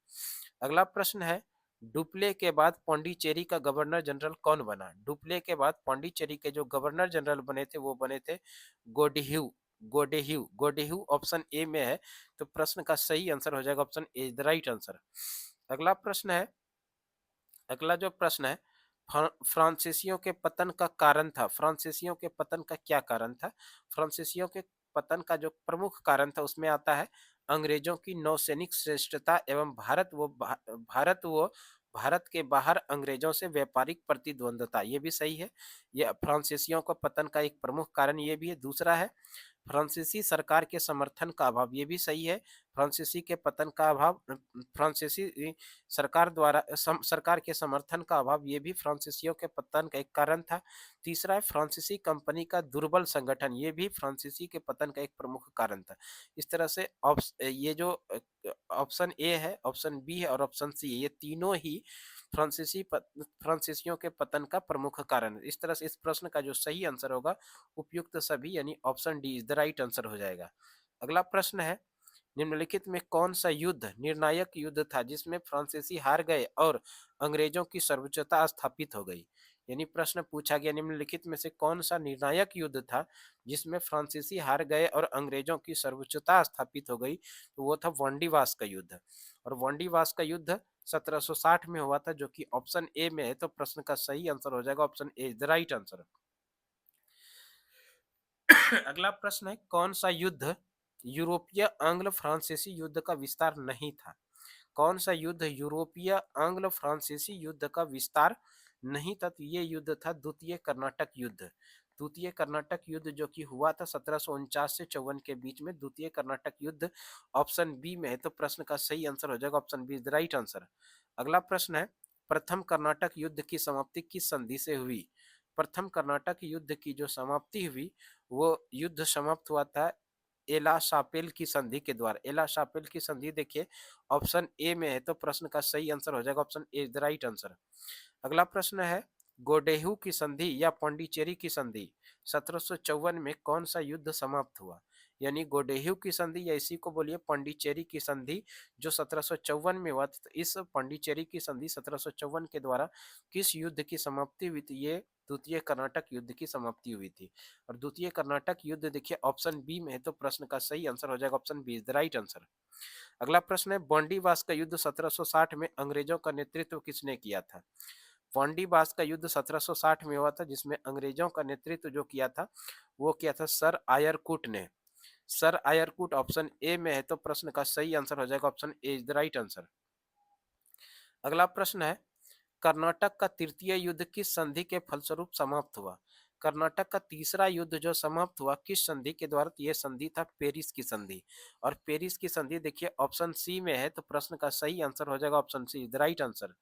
अगला प्रश्न है, डुप्ले के बाद पांडिचेरी का गवर्नर जनरल कौन बना? डुप्ले के बाद पांडिचेरी के जो गवर्नर जनरल बने थे वो बने थे गोडेह्यू। गोडेह्यू ऑप्शन ए में है, तो प्रश्न का सही आंसर हो जाएगा option A is the right answer. अगला प्रश्न है, अगला जो प्रश्न है, फ्रांसीसियों के पतन का कारण था। फ्रांसीसियों के पतन का क्या कारण था? फ्रांसीसियों के पतन का जो प्रमुख कारण था उसमें आता है अंग्रेजों की नौसैनिक श्रेष्ठता एवं भारत के बाहर अंग्रेजों से व्यापारिक प्रतिद्वंदता। ये भी सही है। ये फ्रांसीसियों का पतन का एक प्रमुख कारण ये भी है। दूसरा है, फ्रांसीसी सरकार के समर्थन का अभाव। ये भी सही है। फ्रांसीसी के पतन का अभाव, फ्रांसीसी सरकार के समर्थन का अभाव, ये भी फ्रांसीसियों के पतन का एक कारण था। तीसरा है, फ्रांसीसी कंपनी का दुर्बल संगठन। ये भी फ्रांसीसी के पतन का एक प्रमुख कारण था। इस तरह से ये जो ऑप्शन ए है, ऑप्शन बी है और ऑप्शन सी है, ये तीनों ही फ्रांसीसियों के पतन का प्रमुख कारण है। इस तरह से इस प्रश्न का जो सही आंसर होगा उपयुक्त सभी यानी option D is the right answer हो जाएगा। अगला प्रश्न है, निम्नलिखित में कौन सा युद्ध निर्णायक युद्ध था जिसमें फ्रांसीसी हार गए और अंग्रेजों की सर्वोच्चता स्थापित हो गई? यानी प्रश्न पूछा गया, निम्नलिखित में से कौन सा निर्णायक युद्ध था जिसमें फ्रांसीसी हार गए और अंग्रेजों की सर्वोच्चता स्थापित हो गई? तो वो था वांडीवास का युद्ध। और वांडीवास का युद्ध 1760 में हुआ था, जो कि ऑप्शन ए में है, तो प्रश्न का सही आंसर हो जाएगा option A is the right answer. अगला प्रश्न है, कौन सा युद्ध यूरोपीय आंग्ल फ्रांसीसी युद्ध का विस्तार नहीं था? कौन सा युद्ध यूरोपीय आंग्ल फ्रांसीसी युद्ध का विस्तार नहीं था? तो ये युद्ध था द्वितीय कर्नाटक युद्ध। द्वितीय कर्नाटक युद्ध जो कि हुआ था 1749 से 54 के बीच में, द्वितीय कर्नाटक युद्ध ऑप्शन बी में है, तो प्रश्न का सही आंसर हो जाएगा option B is the right answer. अगला प्रश्न है, प्रथम कर्नाटक युद्ध की समाप्ति किस संधि से हुई? प्रथम कर्नाटक युद्ध की जो समाप्ति हुई, वो युद्ध समाप्त हुआ था एला शापेल की संधि के द्वारा। एला शापेल की संधि देखिए ऑप्शन ए में है, तो प्रश्न का सही आंसर हो जाएगा option A is the right answer. अगला प्रश्न है, गोडेहू की संधि या पांडिचेरी की संधि 1754 में कौन सा युद्ध समाप्त हुआ? यानी गोडेहू की संधि या इसी को बोलिए पांडिचेरी की संधि जो 1754 में हुआ था। तो इस पांडिचेरी की संधि 1754 के द्वारा किस युद्ध की समाप्ति हुई थी? ये द्वितीय कर्नाटक युद्ध की समाप्ति हुई थी। और द्वितीय कर्नाटक युद्ध देखिए ऑप्शन बी में है, तो प्रश्न का सही आंसर हो जाएगा option B is the right answer. अगला प्रश्न है, बॉन्डीवास का युद्ध 1760 में अंग्रेजों का नेतृत्व किसने किया था? बॉन्डीवास का युद्ध 1760 में हुआ था जिसमें अंग्रेजों का नेतृत्व जो किया था वो किया था सर आयरकुट ने। सर आयरकुट ऑप्शन ए में है, तो प्रश्न का सही आंसर हो जाएगा option A is the right answer. अगला प्रश्न है, कर्नाटक का तृतीय युद्ध किस संधि के फलस्वरूप समाप्त हुआ? कर्नाटक का तीसरा युद्ध जो समाप्त हुआ किस संधि के द्वारा? तो यह संधि था पेरिस की संधि। और पेरिस की संधि देखिए ऑप्शन सी में है, तो प्रश्न का सही आंसर हो जाएगा option see the right answer.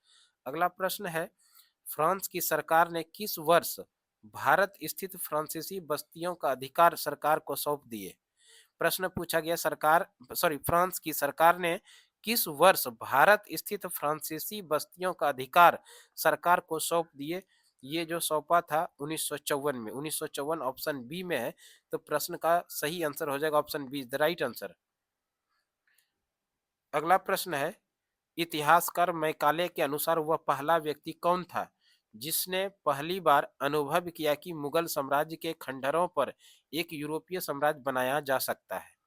अगला प्रश्न है, फ्रांस की सरकार ने किस वर्ष भारत स्थित फ्रांसीसी बस्तियों का अधिकार सरकार को सौंप दिए? प्रश्न पूछा गया, फ्रांस की सरकार ने किस वर्ष भारत स्थित फ्रांसीसी बस्तियों का अधिकार सरकार को सौंप दिए? ये जो सौंपा था 1954 में। 1954 ऑप्शन बी में है, तो प्रश्न का सही आंसर हो जाएगा option be the right answer. अगला प्रश्न है, इतिहासकार मैकाले के अनुसार वह पहला व्यक्ति कौन था जिसने पहली बार अनुभव किया कि मुगल साम्राज्य के खंडहरों पर एक यूरोपीय साम्राज्य बनाया जा सकता है।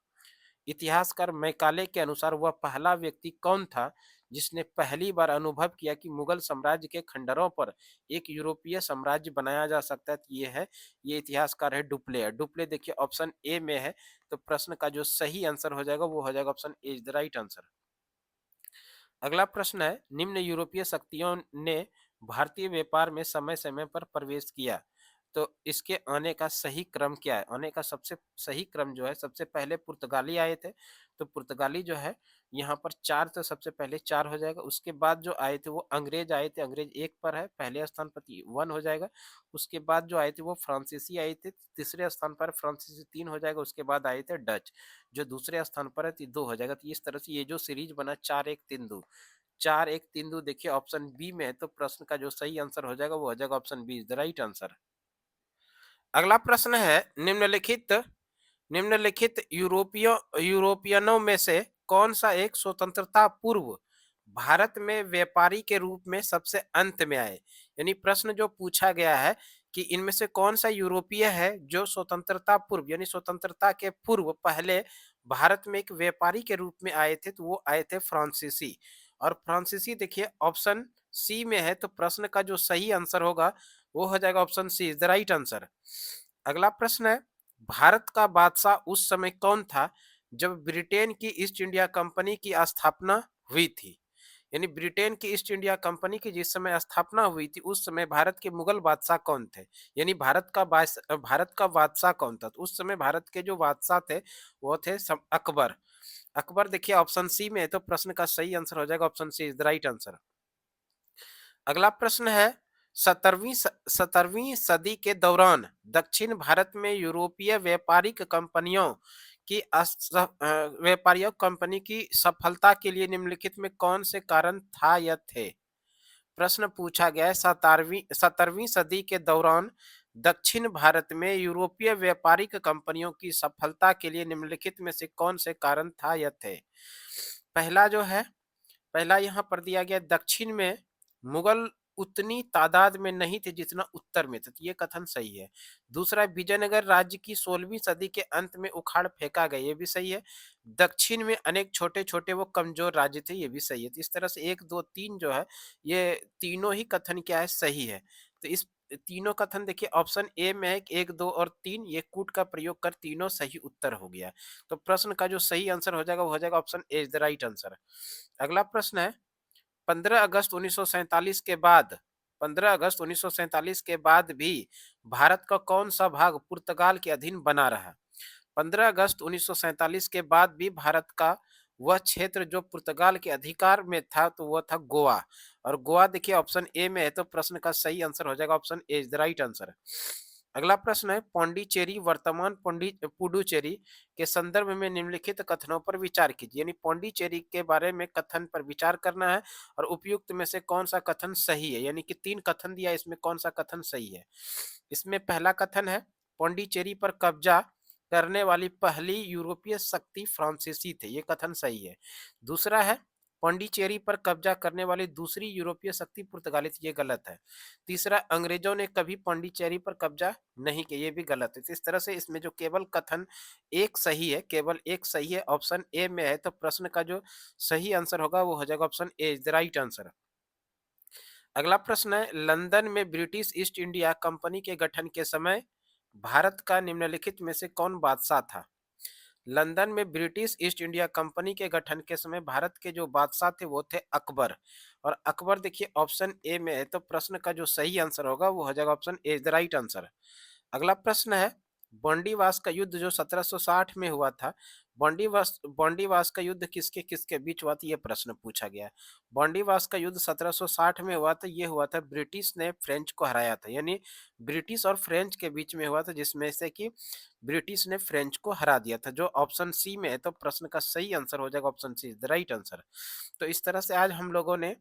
इतिहासकार मैकाले के अनुसार वह पहला व्यक्ति कौन था जिसने पहली बार अनुभव किया कि मुगल साम्राज्य के खंडहरों पर एक यूरोपीय साम्राज्य बनाया जा सकता है? तो ये इतिहासकार है डुप्ले। डुप्ले देखिए ऑप्शन ए में है, तो प्रश्न का जो सही आंसर हो जाएगा वो हो जाएगा option A is the right answer. अगला प्रश्न है, निम्न यूरोपीय शक्तियों ने भारतीय व्यापार में समय समय पर प्रवेश किया, तो इसके आने का सही क्रम क्या है? आने का सबसे सही क्रम जो है, सबसे पहले पुर्तगाली आए थे, तो पुर्तगाली जो है यहाँ पर चार, तो सबसे पहले चार हो जाएगा। उसके बाद जो आए थे वो अंग्रेज आए थे, अंग्रेज एक पर है, पहले स्थान पर वन हो जाएगा। उसके बाद जो आए थे वो फ्रांसीसी आए थे, तीसरे स्थान पर फ्रांसीसी तीन हो जाएगा। उसके बाद आए थे डच, जो दूसरे स्थान पर है, तो दो हो जाएगा। तो इस तरह से ये जो सीरीज बना चार एक तीन दो, चार एक तीन दो देखिए ऑप्शन बी में है, तो प्रश्न का जो सही आंसर हो जाएगा वो हो जाएगा option B is the right answer. अगला प्रश्न है, निम्नलिखित यूरोपियनों में से कौन सा एक स्वतंत्रता पूर्व भारत में व्यापारी के रूप में सबसे अंत में आए? यानी प्रश्न जो पूछा गया है कि इनमें से कौन सा यूरोपीय है जो स्वतंत्रता पूर्व यानी स्वतंत्रता के पूर्व पहले भारत में एक व्यापारी के रूप में आए थे, तो वो आए थे फ्रांसीसी। और फ्रांसीसी देखिए ऑप्शन सी में है, तो प्रश्न का जो सही आंसर होगा वो हो जाएगा option C is the right answer. अगला प्रश्न है, भारत का बादशाह उस समय कौन था जब ब्रिटेन की ईस्ट इंडिया कंपनी की स्थापना हुई थी? यानी ब्रिटेन की ईस्ट इंडिया कंपनी की जिस समय स्थापना हुई थी उस समय भारत के मुगल बादशाह कौन थे? यानी भारत का बादशाह कौन था? तो उस समय भारत के जो बादशाह थे वो थे अकबर। अकबर देखिए ऑप्शन सी में है, तो प्रश्न का सही आंसर हो जाएगा option C is the right answer. अगला प्रश्न है, 17वीं सदी के दौरान दक्षिण भारत में यूरोपीय व्यापारिक कंपनियों की व्यापारियों कंपनी की सफलता के लिए निम्नलिखित में कौन से कारण था या थे? प्रश्न पूछा गया है, 17वीं सदी के दौरान दक्षिण भारत में यूरोपीय व्यापारिक कंपनियों की सफलता के लिए निम्नलिखित में से कौन से कारण था या थे? पहला जो है, पहला यहाँ पर दिया गया दक्षिण में मुगल उतनी तादाद में नहीं थे जितना उत्तर में थे, तो ये कथन सही है। दूसरा, विजयनगर राज्य की 16वीं सदी के अंत में उखाड़ फेंका गया, ये भी सही है। दक्षिण में अनेक छोटे छोटे वो कमजोर राज्य थे, ये भी सही है। तो इस तरह से एक दो तीन जो है, ये तीनों ही कथन क्या है, सही है। तो इस तीनों कथन देखिए ऑप्शन ए में है कि एक दो और तीन, ये कूट का प्रयोग कर तीनों सही उत्तर हो गया। तो प्रश्न का जो सही आंसर हो जाएगा वो हो जाएगा option A is the right answer. अगला प्रश्न है, 15 अगस्त 1947 के बाद 15 अगस्त 1947 के बाद भी भारत का कौन सा भाग पुर्तगाल के अधीन बना रहा? 15 अगस्त 1947 के बाद भी भारत का वह क्षेत्र जो पुर्तगाल के अधिकार में था, तो वह था गोवा। और गोवा देखिए ऑप्शन ए में है, तो प्रश्न का सही आंसर हो जाएगा option A is the right answer. अगला प्रश्न है, पौंडीचेरी वर्तमान पुडुचेरी के संदर्भ में निम्नलिखित कथनों पर विचार कीजिए। यानी पौंडीचेरी के बारे में कथन पर विचार करना है और उपयुक्त में से कौन सा कथन सही है, यानी कि तीन कथन दिया, इसमें कौन सा कथन सही है? इसमें पहला कथन है, पौंडीचेरी पर कब्जा करने वाली पहली यूरोपीय शक्ति फ्रांसीसी थे, ये कथन सही है। दूसरा है, पौंडीचेरी पर कब्जा करने वाली दूसरी यूरोपीय शक्ति पुर्तगाली थी, ये गलत है। तीसरा, अंग्रेजों ने कभी पौंडीचेरी पर कब्जा नहीं किया, ये भी गलत है। तो इस तरह से इसमें जो केवल कथन एक सही है, केवल एक सही है, ऑप्शन ए में है, तो प्रश्न का जो सही आंसर होगा वो हो जाएगा option A is the right answer. अगला प्रश्न है, लंदन में ब्रिटिश ईस्ट इंडिया कंपनी के गठन के समय भारत का निम्नलिखित में से कौन बादशाह था? लंदन में ब्रिटिश ईस्ट इंडिया कंपनी के गठन के समय भारत के जो बादशाह थे वो थे अकबर। और अकबर देखिए ऑप्शन ए में है, तो प्रश्न का जो सही आंसर होगा वो हो जाएगा option A is the right answer. अगला प्रश्न है, बॉन्डीवास का युद्ध जो 1760 में हुआ था, बॉन्डीवास का युद्ध किसके किसके बीच हुआ था, ये प्रश्न पूछा गया है। बॉन्डीवास का युद्ध 1760 में हुआ था, ये हुआ था ब्रिटिश ने फ्रेंच को हराया था, यानी ब्रिटिश और फ्रेंच के बीच में हुआ था, जिसमें से कि ब्रिटिश ने फ्रेंच को हरा दिया था, जो ऑप्शन सी में है, तो प्रश्न का सही आंसर हो जाएगा option C is the right answer. तो इस तरह से आज हम लोगों ने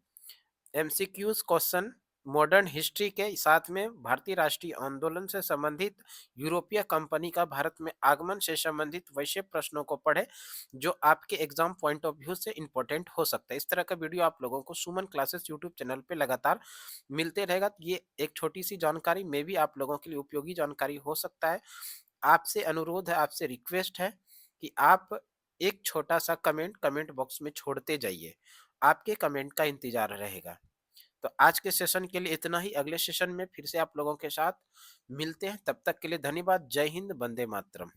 एमसीक्यूज क्वेश्चन मॉडर्न हिस्ट्री के साथ में भारतीय राष्ट्रीय आंदोलन से संबंधित, यूरोपीय कंपनी का भारत में आगमन से संबंधित वैसे प्रश्नों को पढ़े जो आपके एग्जाम पॉइंट ऑफ व्यू से इंपॉर्टेंट हो सकता है। इस तरह का वीडियो आप लोगों को सुमन क्लासेस यूट्यूब चैनल पे लगातार मिलते रहेगा। ये एक छोटी सी जानकारी में भी आप लोगों के लिए उपयोगी जानकारी हो सकता है। आपसे अनुरोध है, आपसे रिक्वेस्ट है कि आप एक छोटा सा कमेंट कमेंट बॉक्स में छोड़ते जाइए। आपके कमेंट का इंतजार रहेगा। तो आज के सेशन के लिए इतना ही। अगले सेशन में फिर से आप लोगों के साथ मिलते हैं। तब तक के लिए धन्यवाद। जय हिंद, वंदे मातरम।